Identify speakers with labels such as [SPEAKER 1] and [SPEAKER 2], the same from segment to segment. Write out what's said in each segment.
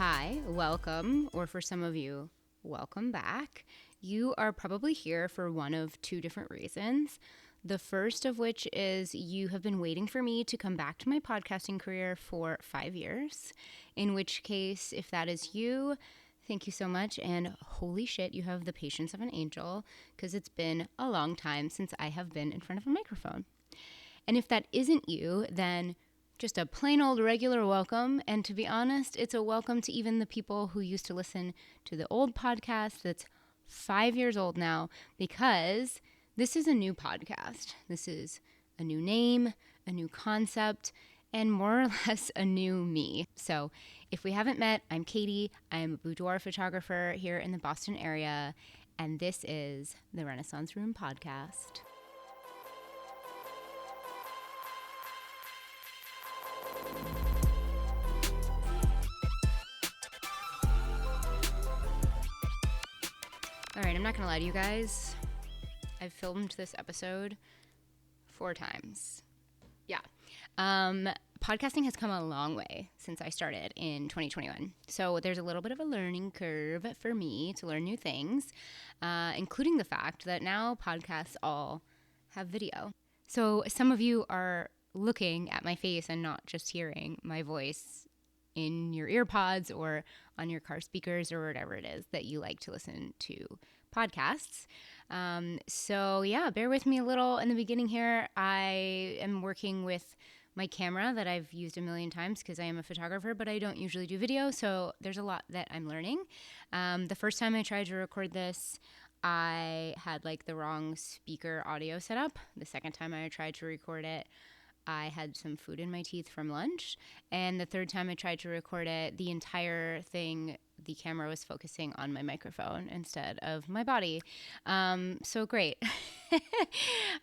[SPEAKER 1] Hi, welcome, or for some of you, welcome back. You are probably here for one of two different reasons. The first of which is you have been waiting for me to come back to my podcasting career for 5 years, in which case, if that is you, thank you so much, and holy shit, you have the patience of an angel, because it's been a long time since I have been in front of a microphone. And if that isn't you, then just a plain old regular welcome. And to be honest, it's a welcome to even the people who used to listen to the old podcast that's 5 years old now, because this is a new podcast. This is a new name, a new concept, and more or less a new me. So if we haven't met, I'm Katie. I'm a boudoir photographer here in the Boston area, and this is the Renaissance Room Podcast. All right, I'm not going to lie to you guys. I've filmed this episode 4 times. Yeah. Podcasting has come a long way since I started in 2021. So there's a little bit of a learning curve for me to learn new things, including the fact that now podcasts all have video. So some of you are looking at my face and not just hearing my voice in your ear pods or on your car speakers or whatever it is that you like to listen to podcasts. So yeah, bear with me a little in the beginning here. I am working with my camera that I've used a million times because I am a photographer, but I don't usually do video. So there's a lot that I'm learning. The first time I tried to record this, I had like the wrong speaker audio set up. The second time I tried to record it, I had some food in my teeth from lunch. And the third time I tried to record it, the entire thing, the camera was focusing on my microphone instead of my body. So great.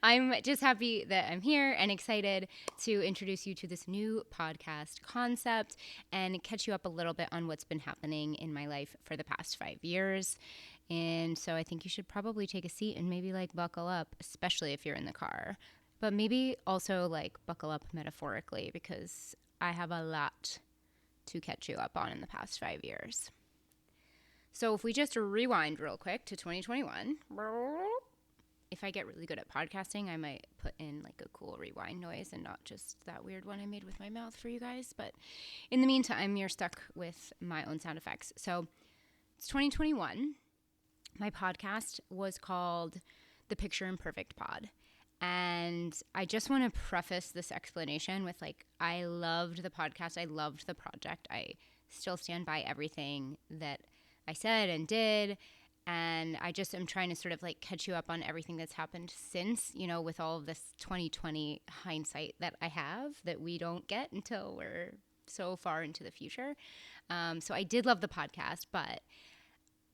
[SPEAKER 1] I'm just happy that I'm here and excited to introduce you to this new podcast concept and catch you up a little bit on what's been happening in my life for the past 5 years. And so I think you should probably take a seat and maybe like buckle up, especially if you're in the car. But maybe also like buckle up metaphorically because I have a lot to catch you up on in the past 5 years. So if we just rewind real quick to 2021, if I get really good at podcasting, I might put in like a cool rewind noise and not just that weird one I made with my mouth for you guys. But in the meantime, you're stuck with my own sound effects. So it's 2021. My podcast was called the Picture Imperfect Pod. And I just want to preface this explanation with like, I loved the podcast. I loved the project. I still stand by everything that I said and did. And I just am trying to sort of like catch you up on everything that's happened since, you know, with all of this 2020 hindsight that I have that we don't get until we're so far into the future. So I did love the podcast, but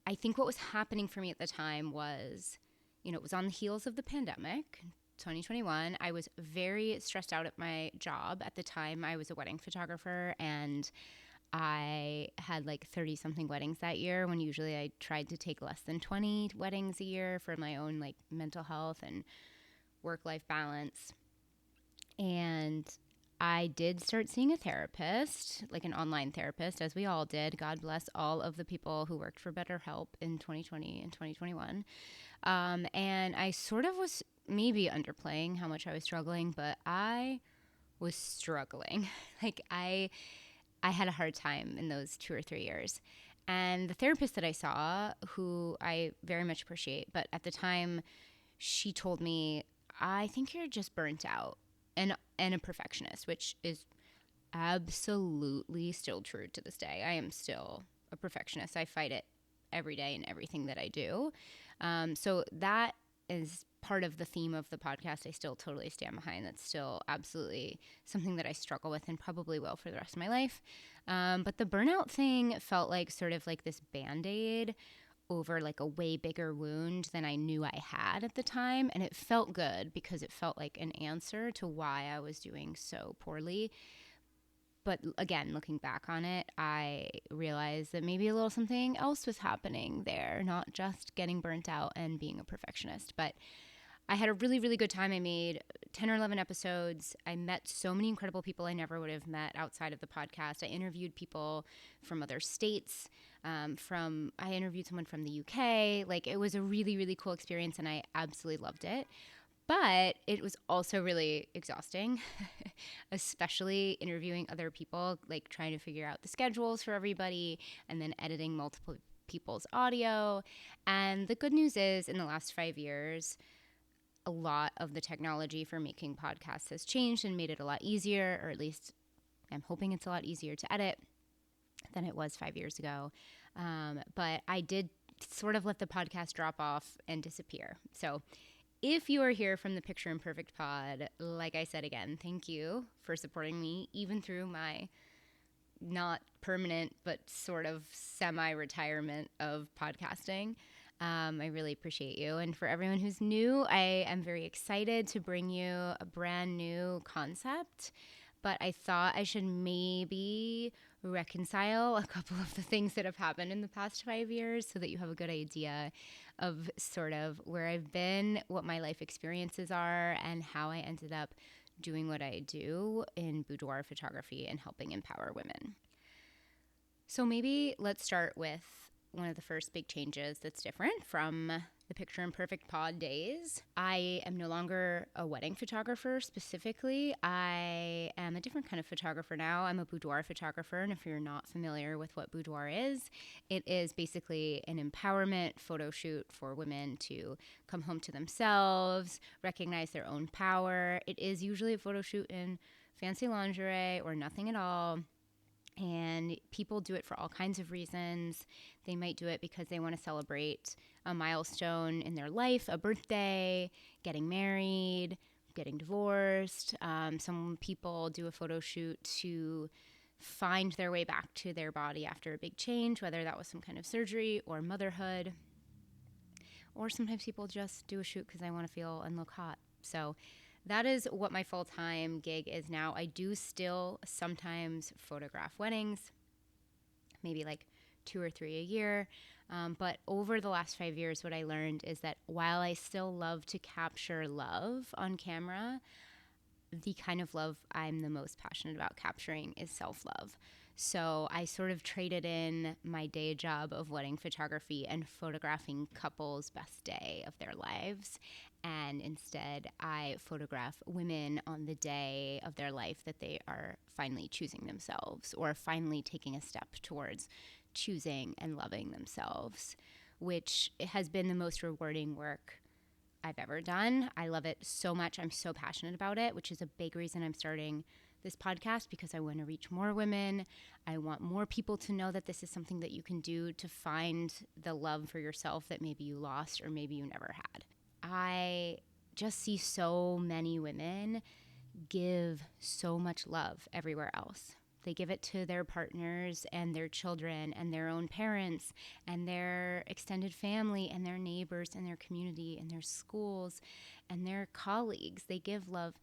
[SPEAKER 1] I think what was happening for me at the time was, you know, it was on the heels of the pandemic. 2021, I was very stressed out at my job. At the time, I was a wedding photographer, and I had like 30 something weddings that year, when usually I tried to take less than 20 weddings a year for my own like mental health and work-life balance. And I did start seeing a therapist, like an online therapist, as we all did. God bless all of the people who worked for BetterHelp in 2020 and 2021. And I sort of was maybe underplaying how much I was struggling, but I was struggling. Like I had a hard time in those 2 or 3 years. And the therapist that I saw, who I very much appreciate, but at the time she told me, I think you're just burnt out and a perfectionist, which is absolutely still true to this day. I am still a perfectionist. I fight it every day in everything that I do. So that is part of the theme of the podcast. I still totally stand behind. That's still absolutely something that I struggle with and probably will for the rest of my life. But the burnout thing felt like sort of like this Band-Aid over like a way bigger wound than I knew I had at the time. And it felt good because it felt like an answer to why I was doing so poorly. But again, looking back on it, I realized that maybe a little something else was happening there, not just getting burnt out and being a perfectionist. But I had a really, really good time. I made 10 or 11 episodes. I met so many incredible people I never would have met outside of the podcast. I interviewed people from other states. I interviewed someone from the UK. Like, it was a really, really cool experience, and I absolutely loved it. But it was also really exhausting, especially interviewing other people, like trying to figure out the schedules for everybody and then editing multiple people's audio. And the good news is, in the last 5 years, a lot of the technology for making podcasts has changed and made it a lot easier, or at least I'm hoping it's a lot easier to edit than it was 5 years ago. But I did sort of let the podcast drop off and disappear. So if you are here from the Picture Imperfect Pod, like I said again, thank you for supporting me, even through my not permanent but sort of semi-retirement of podcasting. I really appreciate you. And for everyone who's new, I am very excited to bring you a brand new concept. But I thought I should maybe reconcile a couple of the things that have happened in the past 5 years so that you have a good idea of sort of where I've been, what my life experiences are, and how I ended up doing what I do in boudoir photography and helping empower women. So maybe let's start with one of the first big changes that's different from the Picture Imperfect Pod days. I am no longer a wedding photographer specifically. I am a different kind of photographer now. I'm a boudoir photographer, and if you're not familiar with what boudoir is, it is basically an empowerment photo shoot for women to come home to themselves, recognize their own power. It is usually a photo shoot in fancy lingerie or nothing at all. And people do it for all kinds of reasons. They might do it because they want to celebrate a milestone in their life, a birthday, getting married, getting divorced. Some people do a photo shoot to find their way back to their body after a big change, whether that was some kind of surgery or motherhood. Or sometimes people just do a shoot because they want to feel and look hot. So that is what my full-time gig is now. I do still sometimes photograph weddings, maybe like 2 or 3 a year. But over the last 5 years, what I learned is that while I still love to capture love on camera, the kind of love I'm the most passionate about capturing is self-love. So I sort of traded in my day job of wedding photography and photographing couples' best day of their lives. And instead, I photograph women on the day of their life that they are finally choosing themselves or finally taking a step towards choosing and loving themselves, which has been the most rewarding work I've ever done. I love it so much. I'm so passionate about it, which is a big reason I'm starting this podcast, because I want to reach more women. I want more people to know that this is something that you can do to find the love for yourself that maybe you lost or maybe you never had. I just see so many women give so much love everywhere else. They give it to their partners and their children and their own parents and their extended family and their neighbors and their community and their schools and their colleagues. They give love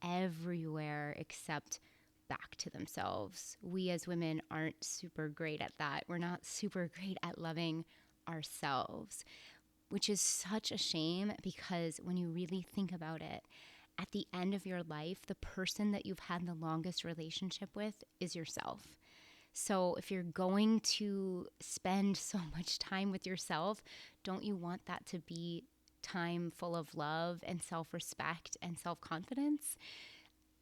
[SPEAKER 1] everywhere except back to themselves. We as women aren't super great at that. We're not super great at loving ourselves, which is such a shame, because when you really think about it, at the end of your life, the person that you've had the longest relationship with is yourself. So if you're going to spend so much time with yourself, don't you want that to be time full of love and self-respect and self-confidence?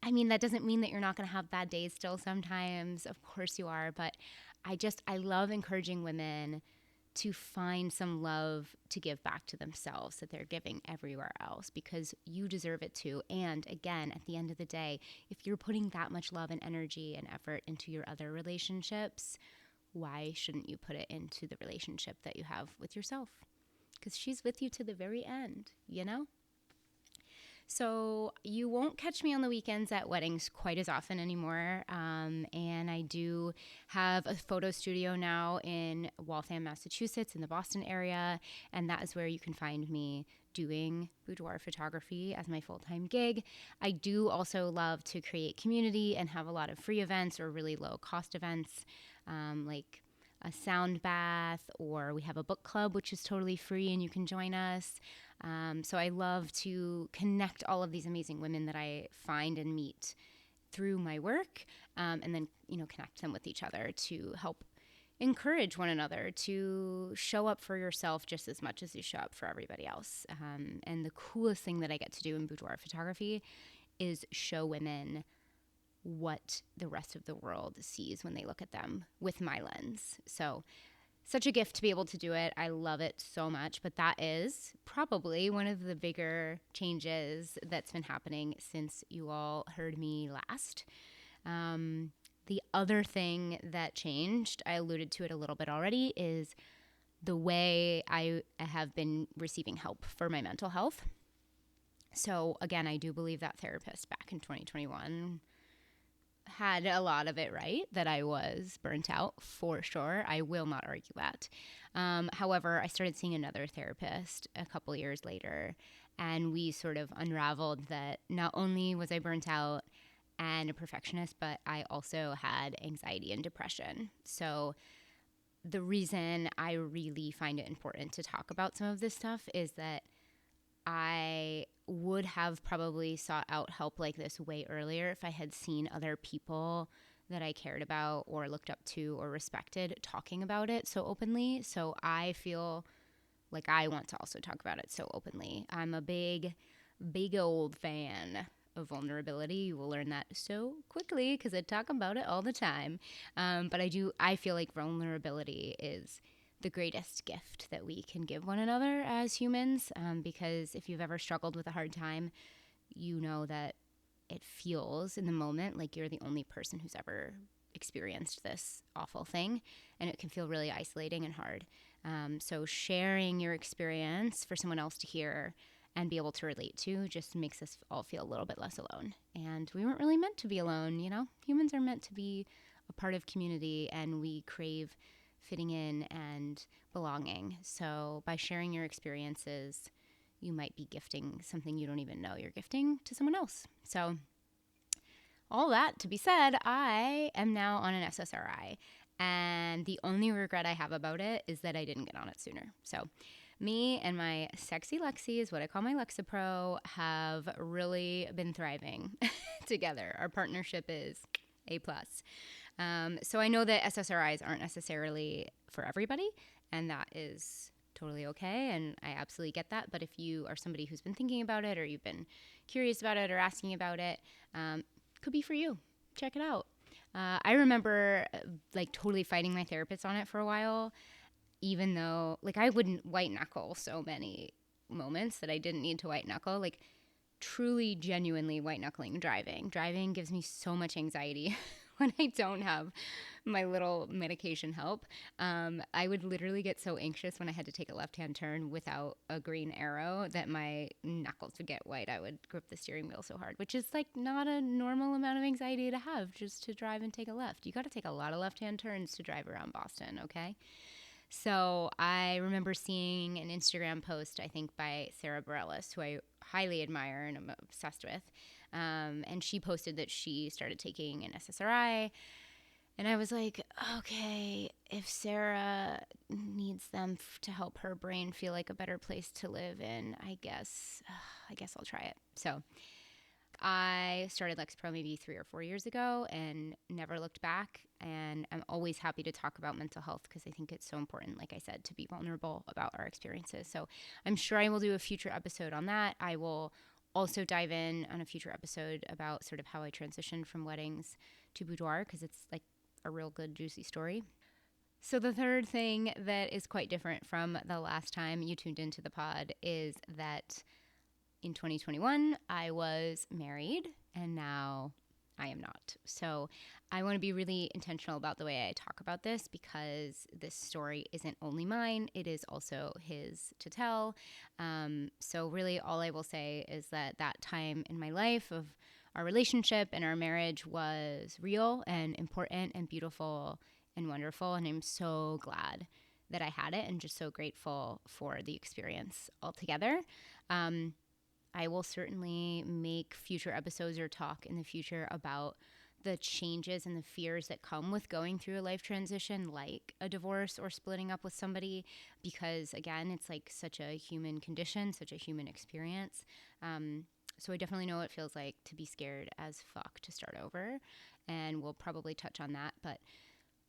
[SPEAKER 1] I mean, that doesn't mean that you're not going to have bad days still sometimes. Of course you are. But I love encouraging women to find some love to give back to themselves that they're giving everywhere else, because you deserve it too. And again, at the end of the day, if you're putting that much love and energy and effort into your other relationships, why shouldn't you put it into the relationship that you have with yourself? Because she's with you to the very end, you know? So you won't catch me on the weekends at weddings quite as often anymore. And I do have a photo studio now in Waltham, Massachusetts, in the Boston area. And that is where you can find me doing boudoir photography as my full-time gig. I do also love to create community and have a lot of free events or really low-cost events, like a sound bath, or we have a book club, which is totally free and you can join us. So I love to connect all of these amazing women that I find and meet through my work, and then, connect them with each other to help encourage one another to show up for yourself just as much as you show up for everybody else. And the coolest thing that I get to do in boudoir photography is show women what the rest of the world sees when they look at them with my lens. So such a gift to be able to do it. I love it so much. But that is probably one of the bigger changes that's been happening since you all heard me last. The other thing that changed, I alluded to it a little bit already, is the way I have been receiving help for my mental health. So again, I do believe that therapist back in 2021 had a lot of it right, that I was burnt out for sure. I will not argue that. However, I started seeing another therapist a couple years later, and we sort of unraveled that not only was I burnt out and a perfectionist, but I also had anxiety and depression. So the reason I really find it important to talk about some of this stuff is that I would have probably sought out help like this way earlier if I had seen other people that I cared about or looked up to or respected talking about it so openly. So I feel like I want to also talk about it so openly. I'm a big old fan of vulnerability. You will learn that so quickly because I talk about it all the time. But I feel like vulnerability is the greatest gift that we can give one another as humans, because if you've ever struggled with a hard time, you know that it feels in the moment like you're the only person who's ever experienced this awful thing, and it can feel really isolating and hard. So sharing your experience for someone else to hear and be able to relate to just makes us all feel a little bit less alone. And we weren't really meant to be alone, Humans are meant to be a part of community, and we crave fitting in and belonging. So by sharing your experiences, you might be gifting something you don't even know you're gifting to someone else. So all that to be said, I am now on an SSRI, and the only regret I have about it is that I didn't get on it sooner. So me and my sexy Lexi, is what I call my Lexapro, have really been thriving together. Our partnership is A+. So I know that SSRIs aren't necessarily for everybody, and that is totally okay, and I absolutely get that. But if you are somebody who's been thinking about it, or you've been curious about it or asking about it, could be for you. Check it out. I remember totally fighting my therapist on it for a while, even though I wouldn't white knuckle so many moments that I didn't need to white knuckle. Truly, genuinely white knuckling driving. Driving gives me so much anxiety when I don't have my little medication help. I would literally get so anxious when I had to take a left-hand turn without a green arrow that my knuckles would get white. I would grip the steering wheel so hard, which is not a normal amount of anxiety to have just to drive and take a left. You got to take a lot of left-hand turns to drive around Boston, okay? So I remember seeing an Instagram post, I think by Sarah Bareilles, who I highly admire and I'm obsessed with. And she posted that she started taking an SSRI. And I was like, okay, if Sarah needs them to help her brain feel like a better place to live in, I guess I'll try it. So I started Lexapro maybe 3 or 4 years ago and never looked back. And I'm always happy to talk about mental health because I think it's so important, like I said, to be vulnerable about our experiences. So I'm sure I will do a future episode on that. I will also dive in on a future episode about sort of how I transitioned from weddings to boudoir, because it's a real good, juicy story. So the third thing that is quite different from the last time you tuned into the pod is that in 2021, I was married, and now I am not. So I want to be really intentional about the way I talk about this, because this story isn't only mine, it is also his to tell. So really all I will say is that time in my life of our relationship and our marriage was real and important and beautiful and wonderful, and I'm so glad that I had it and just so grateful for the experience altogether. I will certainly make future episodes or talk in the future about the changes and the fears that come with going through a life transition, like a divorce or splitting up with somebody, because again, it's like such a human condition, such a human experience. So I definitely know what it feels like to be scared as fuck to start over, and we'll probably touch on that. But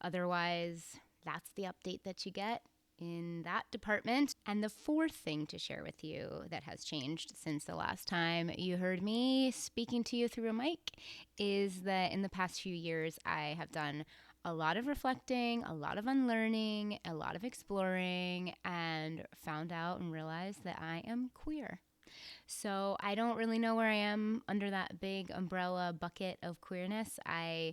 [SPEAKER 1] otherwise, that's the update that you get in that department. And the fourth thing to share with you that has changed since the last time you heard me speaking to you through a mic is that in the past few years, I have done a lot of reflecting, a lot of unlearning, a lot of exploring, and found out and realized that I am queer. So I don't really know where I am under that big umbrella bucket of queerness. I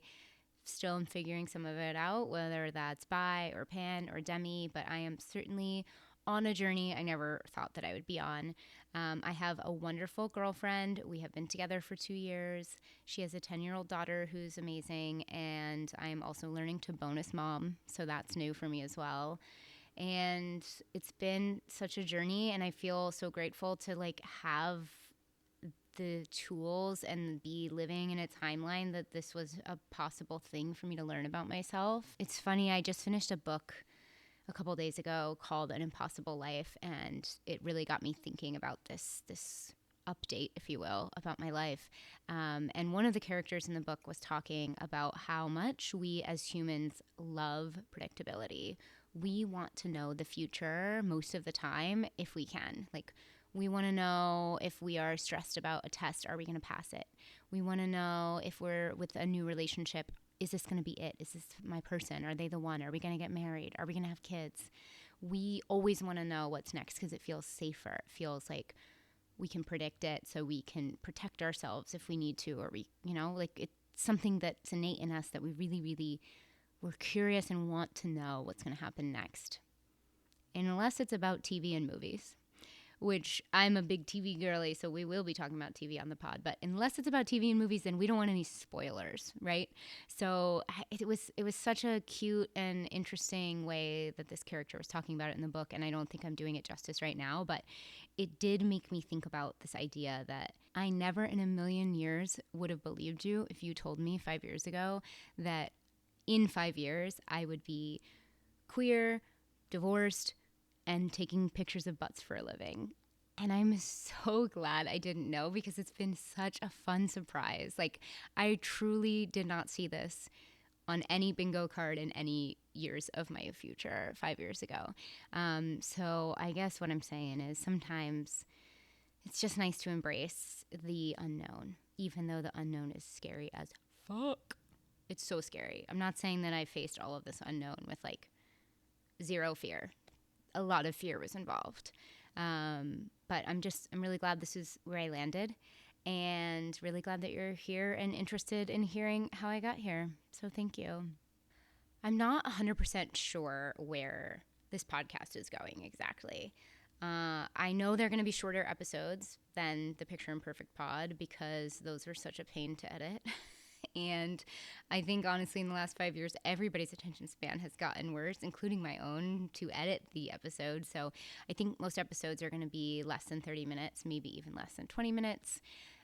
[SPEAKER 1] still am figuring some of it out, whether that's bi or pan or demi, but I am certainly on a journey I never thought that I would be on. I have a wonderful girlfriend. We have been together for 2 years. She has a 10-year-old daughter who's amazing, and I am also learning to bonus mom, so that's new for me as well. And it's been such a journey, and I feel so grateful to like have the tools and be living in a timeline that this was a possible thing for me to learn about myself. It's funny, I just finished a book a couple days ago called An Impossible Life, and it really got me thinking about this update, if you will, about my life. And one of the characters in the book was talking about how much we as humans love predictability. We want to know the future most of the time if we can. Like, we want to know if we are stressed about a test, are we going to pass it? We want to know if we're with a new relationship, is this going to be it? Is this my person? Are they the one? Are we going to get married? Are we going to have kids? We always want to know what's next because it feels safer. It feels like we can predict it so we can protect ourselves if we need to, or we, like it's something that's innate in us that we really, really, we're curious and want to know what's going to happen next. And unless it's about TV and movies, which I'm a big TV girly, so we will be talking about TV on the pod. But unless it's about TV and movies, then we don't want any spoilers, right? So it was such a cute and interesting way that this character was talking about it in the book, and I don't think I'm doing it justice right now, but it did make me think about this idea that I never in a million years would have believed you if you told me 5 years ago that in 5 years I would be queer, divorced, and taking pictures of butts for a living. And I'm so glad I didn't know because it's been such a fun surprise. Like, I truly did not see this on any bingo card in any years of my future 5 years ago. So I guess what I'm saying is sometimes it's just nice to embrace the unknown, even though the unknown is scary as fuck. It's so scary. I'm not saying that I faced all of this unknown with like zero fear. A lot of fear was involved. But I'm really glad this is where I landed, and really glad that you're here and interested in hearing how I got here. So thank you. I'm not 100% sure where this podcast is going exactly. I know they're going to be shorter episodes than the Picture Imperfect Pod because those were such a pain to edit. And I think, honestly, in the last 5 years, everybody's attention span has gotten worse, including my own, to edit the episode. So I think most episodes are going to be less than 30 minutes, maybe even less than 20 minutes.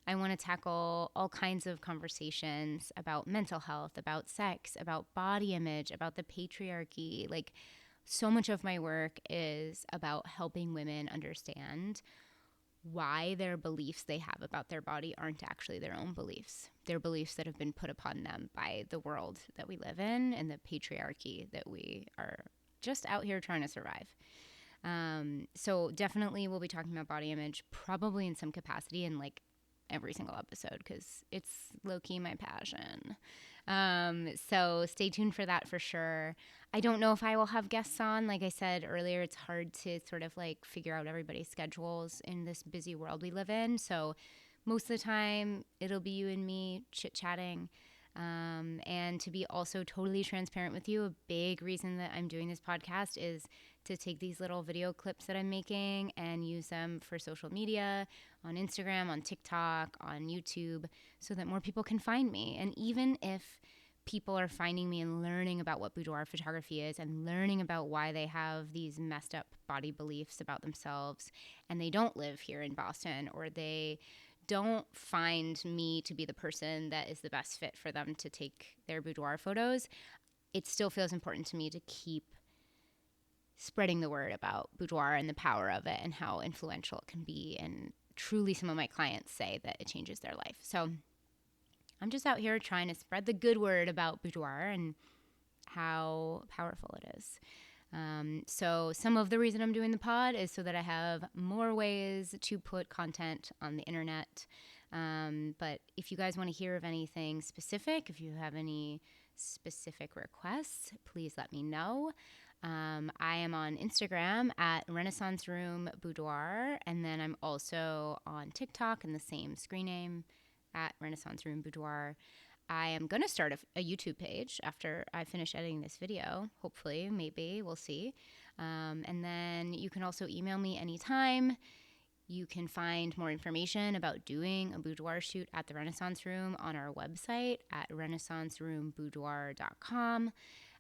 [SPEAKER 1] I want to tackle all kinds of conversations about mental health, about sex, about body image, about the patriarchy. Like, so much of my work is about helping women understand why their beliefs they have about their body aren't actually their own beliefs. They're beliefs that have been put upon them by the world that we live in and the patriarchy that we are just out here trying to survive. So definitely we'll be talking about body image, probably in some capacity in like every single episode because it's low-key my passion. So stay tuned for that for sure. I don't know if I will have guests on. Like I said earlier, it's hard to sort of like figure out everybody's schedules in this busy world we live in. So most of the time it'll be you and me chit-chatting. And to be also totally transparent with you, a big reason that I'm doing this podcast is to take these little video clips that I'm making and use them for social media, on Instagram, on TikTok, on YouTube, so that more people can find me. And even if people are finding me and learning about what boudoir photography is and learning about why they have these messed up body beliefs about themselves and they don't live here in Boston or they don't find me to be the person that is the best fit for them to take their boudoir photos, it still feels important to me to keep spreading the word about boudoir and the power of it and how influential it can be. And truly, some of my clients say that it changes their life. So I'm just out here trying to spread the good word about boudoir and how powerful it is. So some of the reason I'm doing the pod is so that I have more ways to put content on the internet. But if you guys want to hear of anything specific, if you have any specific requests, please let me know. I am on Instagram at Renaissance Room Boudoir, and then I'm also on TikTok in the same screen name at Renaissance Room Boudoir. I am going to start a YouTube page after I finish editing this video. Hopefully, maybe, we'll see. And then you can also email me anytime. You can find more information about doing a boudoir shoot at the Renaissance Room on our website at renaissanceroomboudoir.com.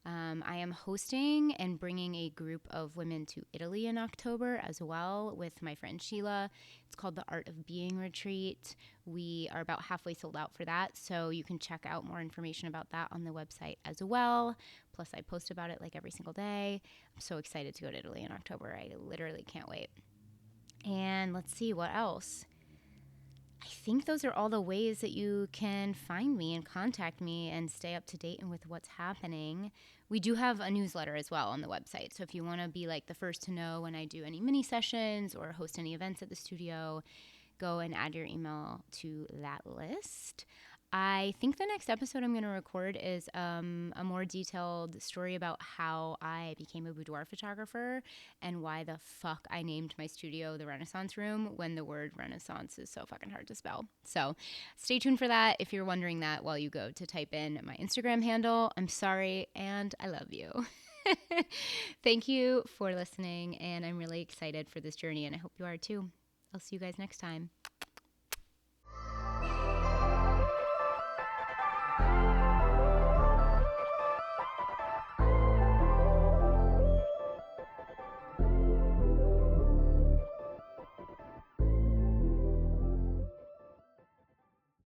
[SPEAKER 1] I am hosting and bringing a group of women to Italy in October as well with my friend Sheila. It's called the Art of Being Retreat. We are about halfway sold out for that, so you can check out more information about that on the website as well. Plus, I post about it like every single day. I'm so excited to go to Italy in October. I literally can't wait. And let's see, what else? I think those are all the ways that you can find me and contact me and stay up to date and with what's happening. We do have a newsletter as well on the website. So if you want to be like the first to know when I do any mini sessions or host any events at the studio, go and add your email to that list. I think the next episode I'm going to record is a more detailed story about how I became a boudoir photographer and why the fuck I named my studio the Renaissance Room when the word Renaissance is so fucking hard to spell. So stay tuned for that if you're wondering that while you go to type in my Instagram handle. I'm sorry, and I love you. Thank you for listening, and I'm really excited for this journey, and I hope you are too. I'll see you guys next time.